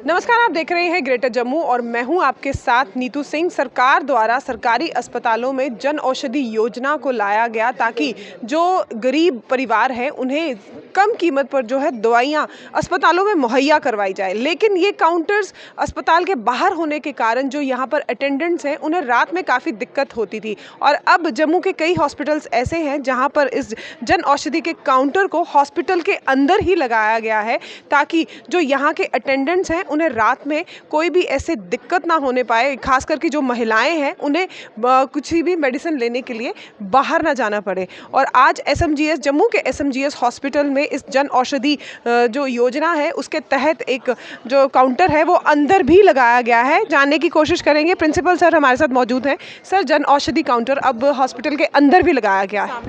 नमस्कार, आप देख रहे हैं ग्रेटर जम्मू और मैं हूं आपके साथ नीतू सिंह। सरकार द्वारा सरकारी अस्पतालों में जन औषधि योजना को लाया गया ताकि जो गरीब परिवार हैं उन्हें कम कीमत पर जो है दवाइयां अस्पतालों में मुहैया करवाई जाए। लेकिन ये काउंटर्स अस्पताल के बाहर होने के कारण जो यहाँ पर अटेंडेंट्स हैं उन्हें रात में काफ़ी दिक्कत होती थी। और अब जम्मू के कई हॉस्पिटल्स ऐसे हैं जहाँ पर इस जन औषधि के काउंटर को हॉस्पिटल के अंदर ही लगाया गया है ताकि जो यहाँ के अटेंडेंट्स हैं उन्हें रात में कोई भी ऐसे दिक्कत ना होने पाए। खास करके जो महिलाएं हैं उन्हें कुछ भी मेडिसिन लेने के लिए बाहर ना जाना पड़े। और आज एसएमजीएस जम्मू के एसएमजीएस हॉस्पिटल में इस जन औषधि जो योजना है उसके तहत एक जो काउंटर है वो अंदर भी लगाया गया है। जानने की कोशिश करेंगे, प्रिंसिपल सर हमारे साथ मौजूद हैं। सर, जन औषधि काउंटर अब हॉस्पिटल के अंदर भी लगाया गया है।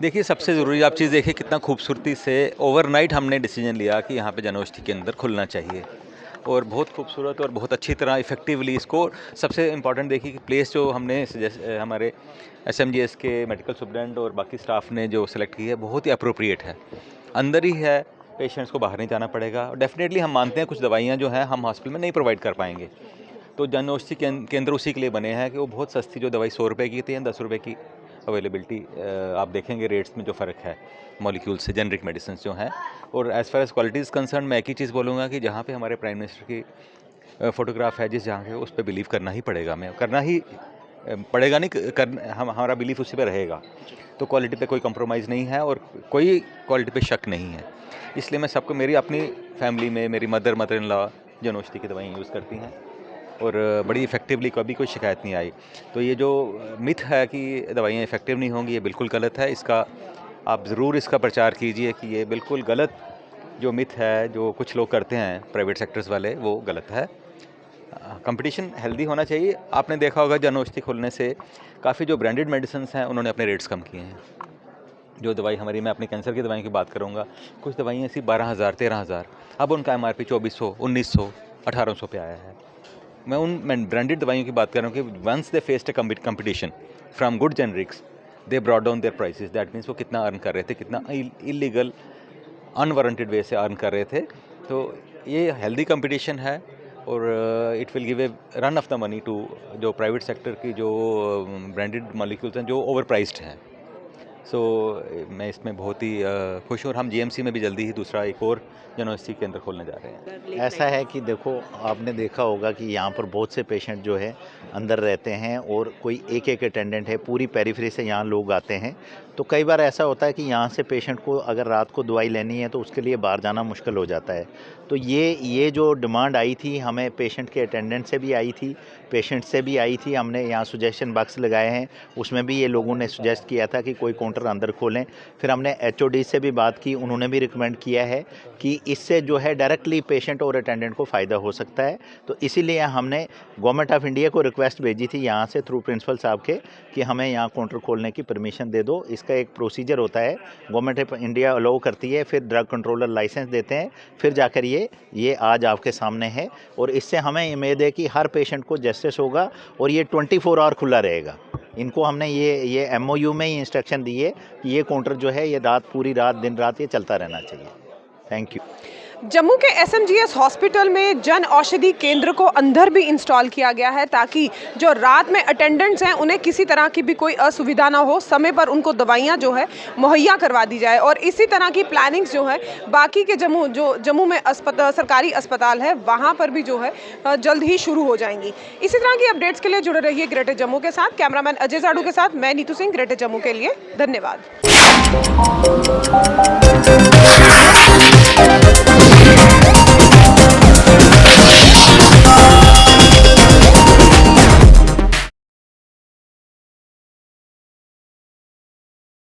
देखिए, सबसे ज़रूरी आप चीज़ देखिए कितना खूबसूरती से ओवरनाइट हमने डिसीजन लिया कि यहाँ पे जन औषधि के अंदर खुलना चाहिए और बहुत खूबसूरत और बहुत अच्छी तरह इफ़ेक्टिवली इसको। सबसे इम्पॉर्टेंट देखिए कि प्लेस जो हमने हमारे एसएमजीएस के मेडिकल सुपरडेंट और बाकी स्टाफ ने जो सेलेक्ट की है बहुत ही अप्रोप्रिएट है। अंदर ही है, पेशेंट्स को बाहर नहीं जाना पड़ेगा। और डेफिनेटली हम मानते हैं कुछ दवाइयाँ जो हैं हम हॉस्पिटल में नहीं प्रोवाइड कर पाएंगे, तो जन औषधि केंद्र उसी के लिए बने हैं कि वो बहुत सस्ती जो दवाई 100 रुपये की थी 10 रुपये की अवेलेबिलिटी आप देखेंगे रेट्स में जो फ़र्क है मॉलिक्यूल से, जेनरिक मेडिसिन जो हैं। और as far as quality is concern मैं एक ही चीज़ बोलूँगा कि जहाँ पे हमारे प्राइम मिनिस्टर की फ़ोटोग्राफ है जिस जहाँ पे उस पर बिलीव करना ही पड़ेगा, हमें करना ही पड़ेगा, नहीं हमारा बिलीफ उसी पर रहेगा। तो क्वालिटी पे कोई कंप्रोमाइज़ नहीं है और कोई क्वालिटी पे शक नहीं है। इसलिए मैं सबको, मेरी अपनी फैमिली में मेरी mother in law Jan Aushadhi की दवाइयाँ यूज़ करती हैं और बड़ी इफ़ेक्टिवली, कभी कोई शिकायत नहीं आई। तो ये जो मिथ है कि दवाइयाँ इफ़ेक्टिव नहीं होंगी, ये बिल्कुल गलत है। इसका आप ज़रूर इसका प्रचार कीजिए कि ये बिल्कुल गलत जो मिथ है जो कुछ लोग करते हैं प्राइवेट सेक्टर्स वाले, वो गलत है। कंपटीशन हेल्दी होना चाहिए। आपने देखा होगा जन औषधि खुलने से काफ़ी जो ब्रांडेड मेडिसिन हैं उन्होंने अपने रेट्स कम किए हैं। जो दवाई हमारी, मैं अपनी कैंसर की दवाई की बात करूँगा, कुछ दवाइयाँ ऐसी 12,000 13,000, अब उनका MRP 2400 1900 1800 पे आया है। मैं उन ब्रांडेड दवाइयों की बात कर रहा हूँ कि once they faced a competition from good generics, they brought down their prices. That means वो कितना अर्न कर रहे थे, कितना इलीगल अनवारंटेड वे से अर्न कर रहे थे। तो ये हेल्दी कंपटीशन है और it will give a run of the money to जो प्राइवेट सेक्टर की जो ब्रांडेड मॉलिक्यूल्स हैं जो ओवर प्राइस्ड हैं। सो मैं इसमें बहुत ही खुश हूँ और हम जीएमसी में भी जल्दी ही दूसरा एक और जन औषधि केंद्र खोलने जा रहे हैं। ऐसा है कि देखो, आपने देखा होगा कि यहाँ पर बहुत से पेशेंट जो है अंदर रहते हैं और कोई एक अटेंडेंट है, पूरी पेरिफेरी से यहाँ लोग आते हैं। तो कई बार ऐसा होता है कि यहाँ से पेशेंट को अगर रात को दवाई लेनी है तो उसके लिए बाहर जाना मुश्किल हो जाता है। तो ये जो डिमांड आई थी हमें पेशेंट के अटेंडेंट से भी आई थी, पेशेंट से भी आई थी। हमने यहाँ सुजेशन बॉक्स लगाए हैं, उसमें भी ये लोगों ने सुजेस्ट किया था कि कोई काउंटर अंदर खोलें। फिर हमने HOD से भी बात की, उन्होंने भी रिकमेंड किया है कि इससे जो है डायरेक्टली पेशेंट और अटेंडेंट को फ़ायदा हो सकता है। तो इसीलिए हमने गवर्नमेंट ऑफ इंडिया को रिक्वेस्ट भेजी थी यहाँ से थ्रू प्रिंसिपल साहब के कि हमें यहाँ काउंटर खोलने की परमिशन दे दो। इसका एक प्रोसीजर होता है, गवर्नमेंट ऑफ इंडिया अलाउ करती है, फिर ड्रग कंट्रोलर लाइसेंस देते हैं, फिर जाकर ये आज आपके सामने है। और इससे हमें उम्मीद है कि हर पेशेंट को जस्टिस होगा और ये 24 आवर खुला रहेगा। इनको हमने ये MOU में ही इंस्ट्रक्शन दी है कि ये काउंटर जो है ये पूरी रात दिन रात ये चलता रहना चाहिए। Thank you. जम्मू के एसएमजीएस हॉस्पिटल में जन औषधि केंद्र को अंदर भी इंस्टॉल किया गया है ताकि जो रात में अटेंडेंट्स हैं उन्हें किसी तरह की भी कोई असुविधा ना हो, समय पर उनको दवाइयां जो है मुहैया करवा दी जाए। और इसी तरह की प्लानिंग्स जो है बाकी के जम्मू में सरकारी अस्पताल है वहाँ पर भी जो है जल्द ही शुरू हो जाएंगी। इसी तरह की अपडेट्स के लिए जुड़े रहिए ग्रेटर जम्मू के साथ। कैमरामैन अजय जाड़ू के साथ मैं नीतू सिंह, ग्रेटर जम्मू के लिए। धन्यवाद।